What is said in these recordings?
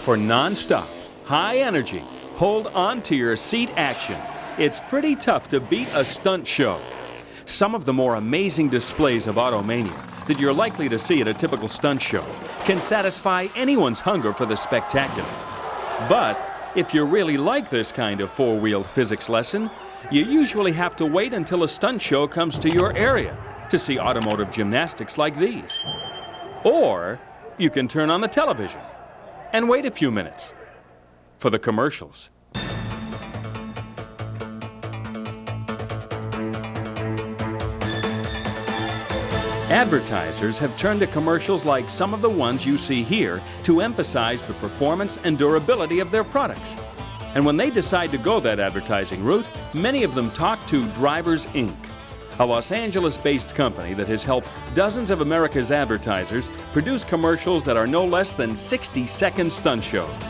For non-stop, high energy, hold on to your seat action. It's pretty tough to beat a stunt show. Some of the more amazing displays of automania that you're likely to see at a typical stunt show can satisfy anyone's hunger for the spectacular. But if you really like this kind of four-wheeled physics lesson, you usually have to wait until a stunt show comes to your area to see automotive gymnastics like these. Or you can turn on the television and wait a few minutes for the commercials. Advertisers have turned to commercials like some of the ones you see here to emphasize the performance and durability of their products. And when they decide to go that advertising route, many of them talk to Drivers, Inc., a Los Angeles-based company that has helped dozens of America's advertisers produce commercials that are no less than 60-second stunt shows.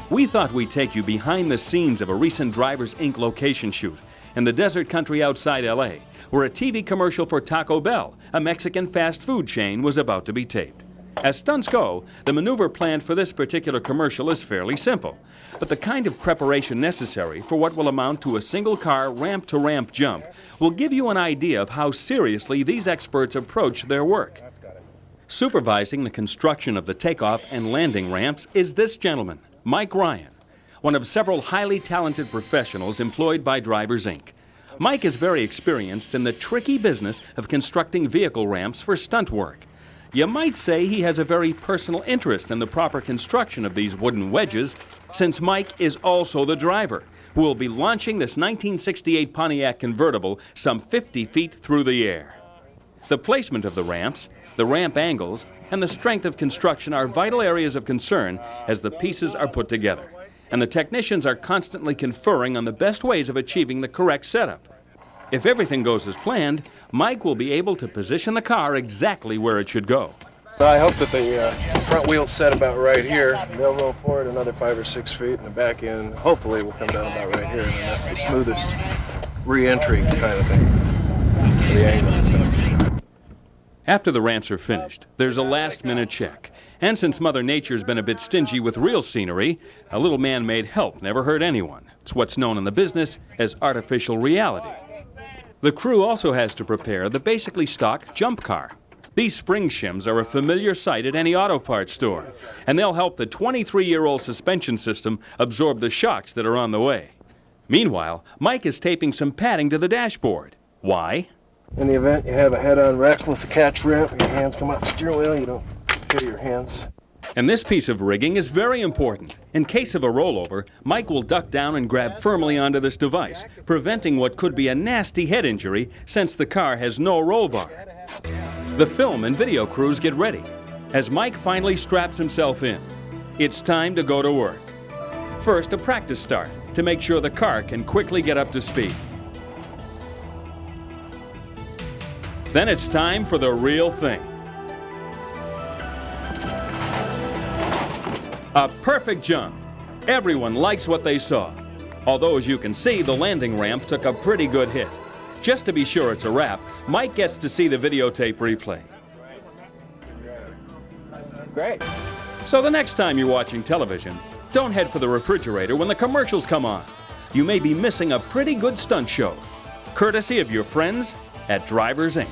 We thought we'd take you behind the scenes of a recent Drivers, Inc. location shoot in the desert country outside LA, where a TV commercial for Taco Bell, a Mexican fast food chain, was about to be taped. As stunts go, the maneuver planned for this particular commercial is fairly simple, but the kind of preparation necessary for what will amount to a single-car ramp-to-ramp jump will give you an idea of how seriously these experts approach their work. Supervising the construction of the takeoff and landing ramps is this gentleman, Mike Ryan, one of several highly talented professionals employed by Drivers, Inc. Mike is very experienced in the tricky business of constructing vehicle ramps for stunt work. You might say he has a very personal interest in the proper construction of these wooden wedges, since Mike is also the driver, who will be launching this 1968 Pontiac convertible some 50 feet through the air. The placement of the ramps, the ramp angles, and the strength of construction are vital areas of concern as the pieces are put together, and the technicians are constantly conferring on the best ways of achieving the correct setup. If everything goes as planned, Mike will be able to position the car exactly where it should go. I hope that the front wheels set about right here. They'll roll forward another 5 or 6 feet, and the back end hopefully will come down about right here. And that's the smoothest re-entry kind of thing for the angle and stuff. After the ramps are finished, there's a last-minute check. And since Mother Nature's been a bit stingy with real scenery, a little man-made help never hurt anyone. It's what's known in the business as artificial reality. The crew also has to prepare the basically stock jump car. These spring shims are a familiar sight at any auto parts store, and they'll help the 23-year-old suspension system absorb the shocks that are on the way. Meanwhile, Mike is taping some padding to the dashboard. Why? In the event you have a head-on wreck with the catch ramp, your hands come off the steering wheel, you don't hit your hands. And this piece of rigging is very important. In case of a rollover, Mike will duck down and grab firmly onto this device, preventing what could be a nasty head injury since the car has no roll bar. The film and video crews get ready as Mike finally straps himself in. It's time to go to work. First, a practice start to make sure the car can quickly get up to speed. Then it's time for the real thing. A perfect jump. Everyone likes what they saw. Although, as you can see, the landing ramp took a pretty good hit. Just to be sure it's a wrap, Mike gets to see the videotape replay. Great. So the next time you're watching television, don't head for the refrigerator when the commercials come on. You may be missing a pretty good stunt show, courtesy of your friends at Drivers, Inc.